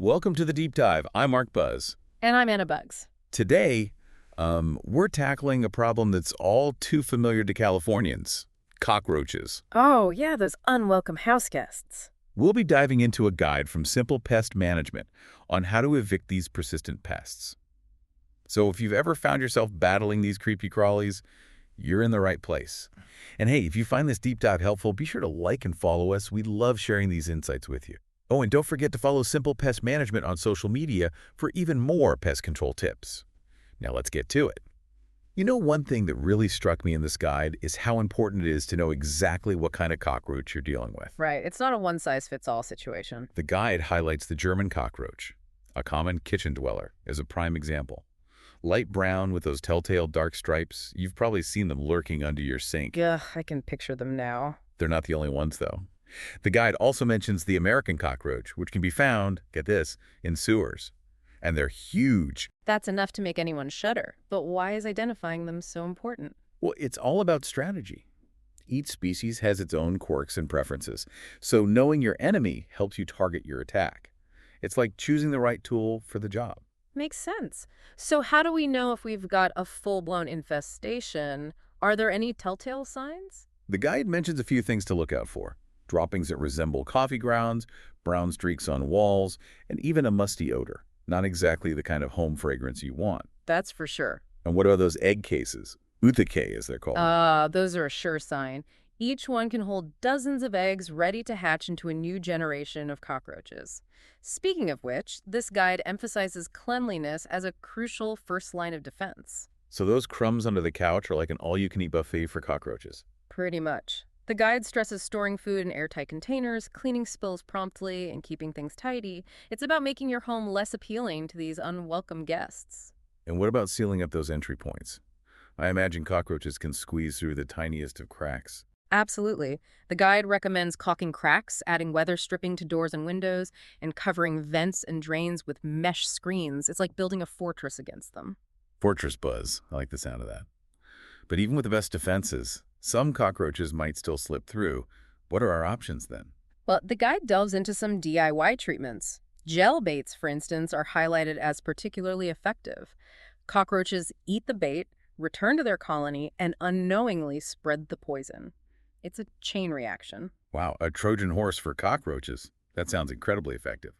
Welcome to the Deep Dive. I'm Mark Buzz. And I'm Anna Bugs. Today, we're tackling a problem that's all too familiar to Californians, cockroaches. Oh, yeah, those unwelcome house guests. We'll be diving into a guide from Simple Pest Management on how to evict these persistent pests. So if you've ever found yourself battling these creepy crawlies, you're in the right place. And hey, if you find this deep dive helpful, be sure to like and follow us. We love sharing these insights with you. Oh, and don't forget to follow Simple Pest Management on social media for even more pest control tips. Now let's get to it. You know, one thing that really struck me in this guide is how important it is to know exactly what kind of cockroach you're dealing with. Right, it's not a one-size-fits-all situation. The guide highlights the German cockroach, a common kitchen dweller, as a prime example. Light brown with those telltale dark stripes, you've probably seen them lurking under your sink. Yeah, I can picture them now. They're not the only ones, though. The guide also mentions the American cockroach, which can be found, get this, in sewers. And they're huge. That's enough to make anyone shudder. But why is identifying them so important? Well, it's all about strategy. Each species has its own quirks and preferences, so knowing your enemy helps you target your attack. It's like choosing the right tool for the job. Makes sense. So how do we know if we've got a full-blown infestation? Are there any telltale signs? The guide mentions a few things to look out for. Droppings that resemble coffee grounds, brown streaks on walls, and even a musty odor. Not exactly the kind of home fragrance you want. That's for sure. And what about those egg cases? Uthake, as they're called. Those are a sure sign. Each one can hold dozens of eggs ready to hatch into a new generation of cockroaches. Speaking of which, this guide emphasizes cleanliness as a crucial first line of defense. So those crumbs under the couch are like an all-you-can-eat buffet for cockroaches. Pretty much. The guide stresses storing food in airtight containers, cleaning spills promptly, and keeping things tidy. It's about making your home less appealing to these unwelcome guests. And what about sealing up those entry points? I imagine cockroaches can squeeze through the tiniest of cracks. Absolutely. The guide recommends caulking cracks, adding weather stripping to doors and windows, and covering vents and drains with mesh screens. It's like building a fortress against them. Fortress buzz. I like the sound of that. But even with the best defenses, some cockroaches might still slip through. What are our options then? Well, the guide delves into some DIY treatments. Gel baits, for instance, are highlighted as particularly effective. Cockroaches eat the bait, return to their colony, and unknowingly spread the poison. It's a chain reaction. Wow, a Trojan horse for cockroaches. That sounds incredibly effective.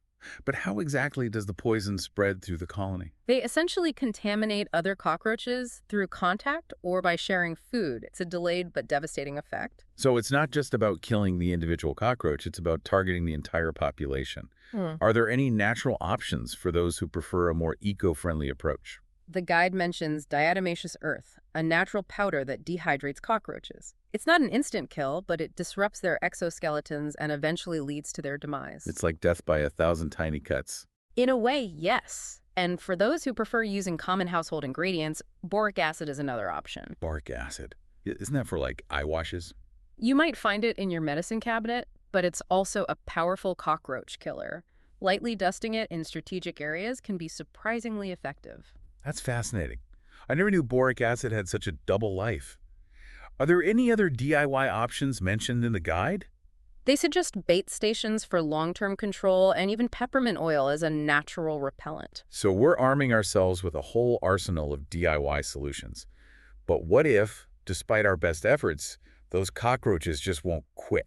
But how exactly does the poison spread through the colony? They essentially contaminate other cockroaches through contact or by sharing food. It's a delayed but devastating effect. So it's not just about killing the individual cockroach, it's about targeting the entire population. Are there any natural options for those who prefer a more eco-friendly approach? The guide mentions diatomaceous earth, a natural powder that dehydrates cockroaches. It's not an instant kill, but it disrupts their exoskeletons and eventually leads to their demise. It's like death by 1,000 tiny cuts. In a way, yes. And for those who prefer using common household ingredients, boric acid is another option. Boric acid. Isn't that for like eye washes? You might find it in your medicine cabinet, but it's also a powerful cockroach killer. Lightly dusting it in strategic areas can be surprisingly effective. That's fascinating. I never knew boric acid had such a double life. Are there any other DIY options mentioned in the guide? They suggest bait stations for long-term control and even peppermint oil as a natural repellent. So we're arming ourselves with a whole arsenal of DIY solutions. But what if, despite our best efforts, those cockroaches just won't quit?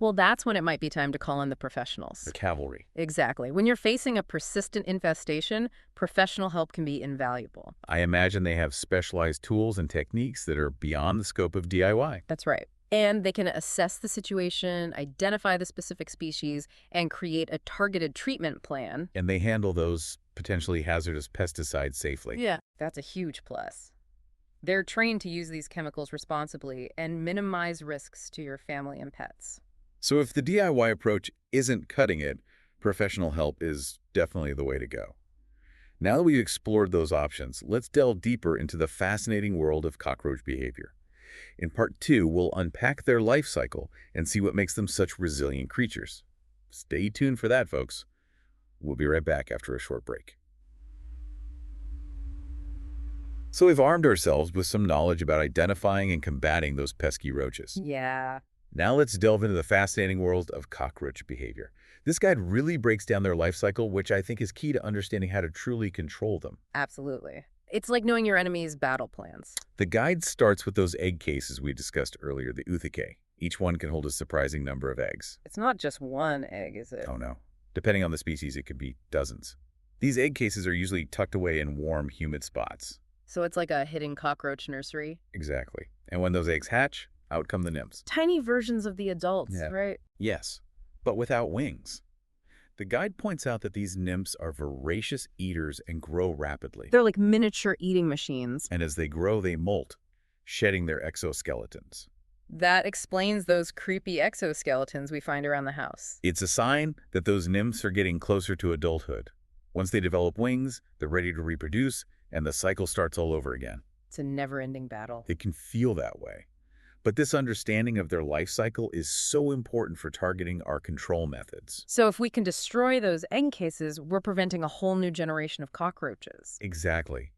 Well, that's when it might be time to call in the professionals. The cavalry. Exactly. When you're facing a persistent infestation, professional help can be invaluable. I imagine they have specialized tools and techniques that are beyond the scope of DIY. That's right. And they can assess the situation, identify the specific species, and create a targeted treatment plan. And they handle those potentially hazardous pesticides safely. Yeah, that's a huge plus. They're trained to use these chemicals responsibly and minimize risks to your family and pets. So if the DIY approach isn't cutting it, professional help is definitely the way to go. Now that we've explored those options, let's delve deeper into the fascinating world of cockroach behavior. In part 2, we'll unpack their life cycle and see what makes them such resilient creatures. Stay tuned for that, folks. We'll be right back after a short break. So we've armed ourselves with some knowledge about identifying and combating those pesky roaches. Yeah. Now let's delve into the fascinating world of cockroach behavior. This guide really breaks down their life cycle, which I think is key to understanding how to truly control them. Absolutely. It's like knowing your enemy's battle plans. The guide starts with those egg cases we discussed earlier, the Uthike. Each one can hold a surprising number of eggs. It's not just one egg, is it? Oh no. Depending on the species, it could be dozens. These egg cases are usually tucked away in warm, humid spots. So it's like a hidden cockroach nursery? Exactly. And when those eggs hatch, out come the nymphs. Tiny versions of the adults, Yeah. right? Yes, but without wings. The guide points out that these nymphs are voracious eaters and grow rapidly. They're like miniature eating machines. And as they grow, they molt, shedding their exoskeletons. That explains those creepy exoskeletons we find around the house. It's a sign that those nymphs are getting closer to adulthood. Once they develop wings, they're ready to reproduce, and the cycle starts all over again. It's a never-ending battle. It can feel that way. But this understanding of their life cycle is so important for targeting our control methods. So if we can destroy those egg cases, we're preventing a whole new generation of cockroaches. Exactly.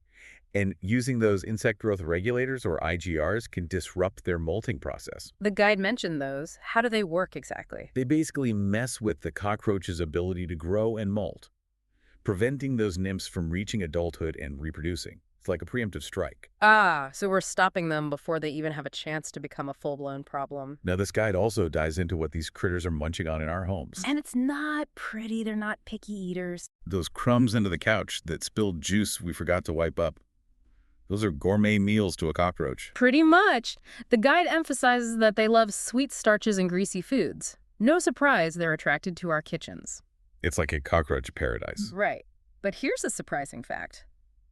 And using those insect growth regulators, or IGRs, can disrupt their molting process. The guide mentioned those. How do they work exactly? They basically mess with the cockroach's ability to grow and molt, preventing those nymphs from reaching adulthood and reproducing. It's like a preemptive strike. Ah, so we're stopping them before they even have a chance to become a full-blown problem. Now, this guide also dives into what these critters are munching on in our homes. And it's not pretty. They're not picky eaters. Those crumbs under the couch, that spilled juice we forgot to wipe up. Those are gourmet meals to a cockroach. Pretty much. The guide emphasizes that they love sweet starches and greasy foods. No surprise they're attracted to our kitchens. It's like a cockroach paradise. Right. But here's a surprising fact.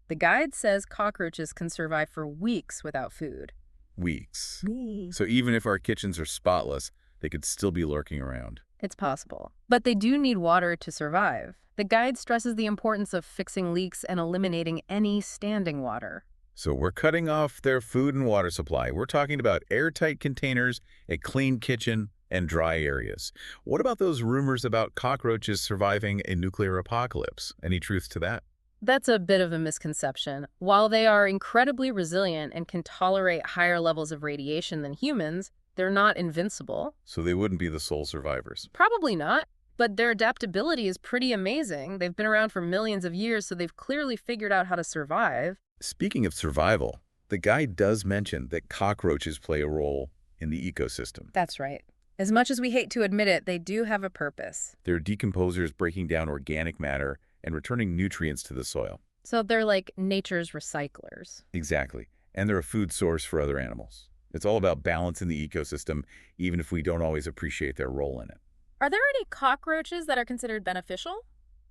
The guide says cockroaches can survive for weeks without food. Weeks. So even if our kitchens are spotless, they could still be lurking around. It's possible. But they do need water to survive. The guide stresses the importance of fixing leaks and eliminating any standing water. So we're cutting off their food and water supply. We're talking about airtight containers, a clean kitchen, and dry areas. What about those rumors about cockroaches surviving a nuclear apocalypse? Any truth to that? That's a bit of a misconception. While they are incredibly resilient and can tolerate higher levels of radiation than humans, they're not invincible. So they wouldn't be the sole survivors. Probably not. But their adaptability is pretty amazing. They've been around for millions of years, so they've clearly figured out how to survive. Speaking of survival, the guide does mention that cockroaches play a role in the ecosystem. That's right. As much as we hate to admit it, they do have a purpose. They're decomposers breaking down organic matter and returning nutrients to the soil. So they're like nature's recyclers. Exactly. And they're a food source for other animals. It's all about balance in the ecosystem, even if we don't always appreciate their role in it. Are there any cockroaches that are considered beneficial?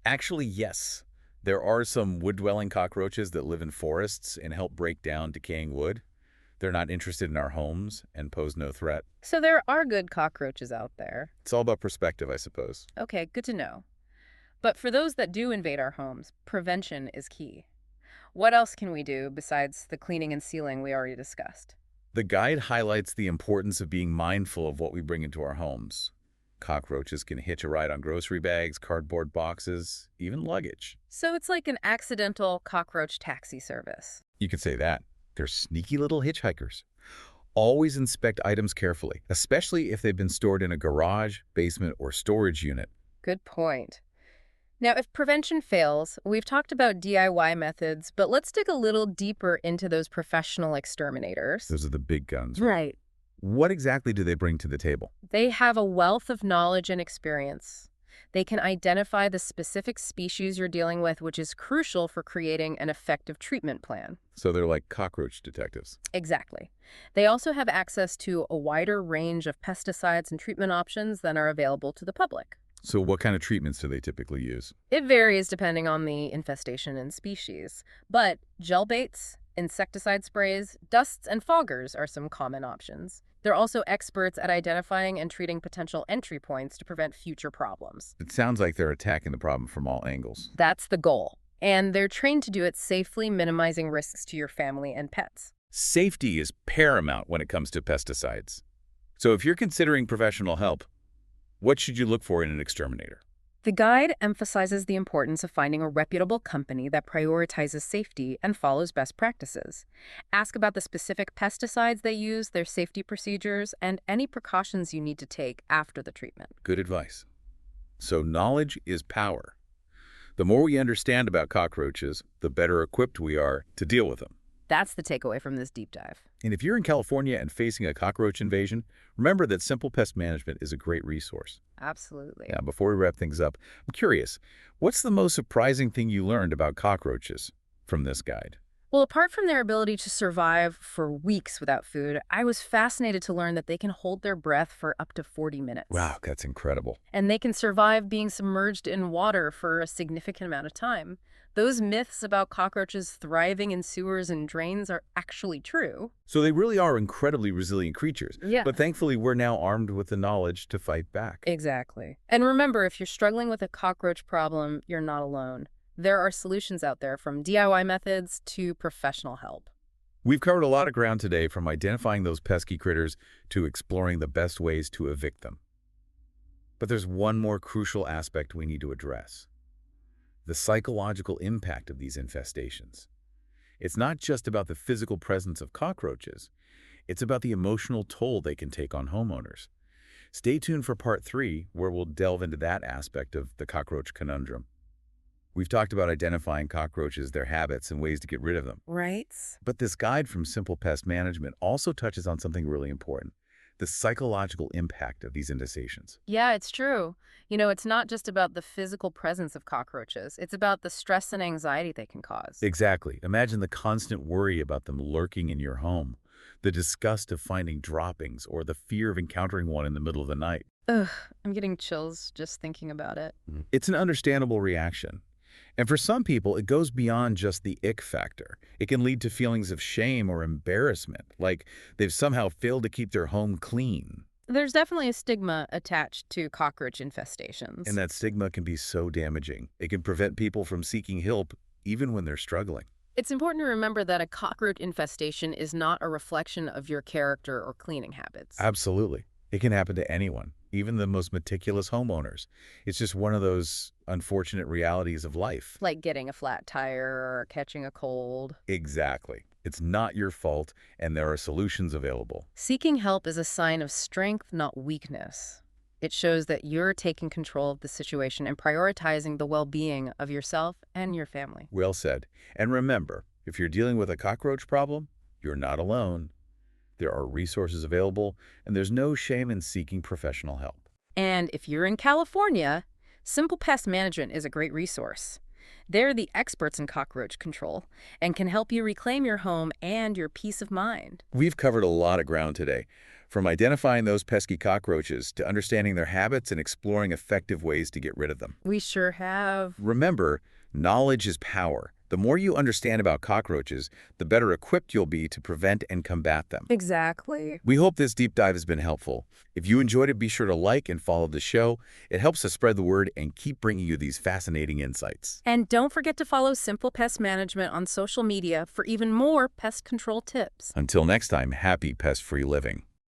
Actually, yes. There are some wood-dwelling cockroaches that live in forests and help break down decaying wood. They're not interested in our homes and pose no threat. So there are good cockroaches out there. It's all about perspective, I suppose. Okay, good to know. But for those that do invade our homes, prevention is key. What else can we do besides the cleaning and sealing we already discussed? The guide highlights the importance of being mindful of what we bring into our homes. Cockroaches can hitch a ride on grocery bags, cardboard boxes, even luggage. So it's like an accidental cockroach taxi service. You could say that. They're sneaky little hitchhikers. Always inspect items carefully, especially if they've been stored in a garage, basement, or storage unit. Good point. Now, if prevention fails, we've talked about DIY methods, but let's dig a little deeper into those professional exterminators. Those are the big guns. Right. What exactly do they bring to the table? They have a wealth of knowledge and experience. They can identify the specific species you're dealing with, which is crucial for creating an effective treatment plan. So they're like cockroach detectives. Exactly. They also have access to a wider range of pesticides and treatment options than are available to the public. So what kind of treatments do they typically use? It varies depending on the infestation and species, but gel baits, insecticide sprays, dusts, and foggers are some common options. They're also experts at identifying and treating potential entry points to prevent future problems. It sounds like they're attacking the problem from all angles. That's the goal. And they're trained to do it safely, minimizing risks to your family and pets. Safety is paramount when it comes to pesticides. So if you're considering professional help, what should you look for in an exterminator? The guide emphasizes the importance of finding a reputable company that prioritizes safety and follows best practices. Ask about the specific pesticides they use, their safety procedures, and any precautions you need to take after the treatment. Good advice. So knowledge is power. The more we understand about cockroaches, the better equipped we are to deal with them. That's the takeaway from this deep dive. And if you're in California and facing a cockroach invasion, remember that Simple Pest Management is a great resource. Absolutely. Now, before we wrap things up, I'm curious, what's the most surprising thing you learned about cockroaches from this guide? Well, apart from their ability to survive for weeks without food, I was fascinated to learn that they can hold their breath for up to 40 minutes. Wow, that's incredible. And they can survive being submerged in water for a significant amount of time. Those myths about cockroaches thriving in sewers and drains are actually true. So they really are incredibly resilient creatures. Yeah. But thankfully, we're now armed with the knowledge to fight back. Exactly. And remember, if you're struggling with a cockroach problem, you're not alone. There are solutions out there, from DIY methods to professional help. We've covered a lot of ground today, from identifying those pesky critters to exploring the best ways to evict them. But there's one more crucial aspect we need to address: the psychological impact of these infestations. It's not just about the physical presence of cockroaches, it's about the emotional toll they can take on homeowners. Stay tuned for part 3, where we'll delve into that aspect of the cockroach conundrum. We've talked about identifying cockroaches, their habits, and ways to get rid of them. Right? But this guide from Simple Pest Management also touches on something really important: the psychological impact of these infestations. Yeah, it's true. It's not just about the physical presence of cockroaches. It's about the stress and anxiety they can cause. Exactly. Imagine the constant worry about them lurking in your home, the disgust of finding droppings, or the fear of encountering one in the middle of the night. Ugh, I'm getting chills just thinking about it. It's an understandable reaction. And for some people, it goes beyond just the ick factor. It can lead to feelings of shame or embarrassment, like they've somehow failed to keep their home clean. There's definitely a stigma attached to cockroach infestations. And that stigma can be so damaging. It can prevent people from seeking help even when they're struggling. It's important to remember that a cockroach infestation is not a reflection of your character or cleaning habits. Absolutely. It can happen to anyone, even the most meticulous homeowners. It's just one of those unfortunate realities of life. Like getting a flat tire or catching a cold. Exactly. It's not your fault, and there are solutions available. Seeking help is a sign of strength, not weakness. It shows that you're taking control of the situation and prioritizing the well-being of yourself and your family. Well said. And remember, if you're dealing with a cockroach problem, you're not alone. There are resources available, and there's no shame in seeking professional help. And if you're in California, Simple Pest Management is a great resource. They're the experts in cockroach control and can help you reclaim your home and your peace of mind. We've covered a lot of ground today, from identifying those pesky cockroaches to understanding their habits and exploring effective ways to get rid of them. We sure have. Remember, knowledge is power. The more you understand about cockroaches, the better equipped you'll be to prevent and combat them. Exactly. We hope this deep dive has been helpful. If you enjoyed it, be sure to like and follow the show. It helps us spread the word and keep bringing you these fascinating insights. And don't forget to follow Simple Pest Management on social media for even more pest control tips. Until next time, happy pest-free living.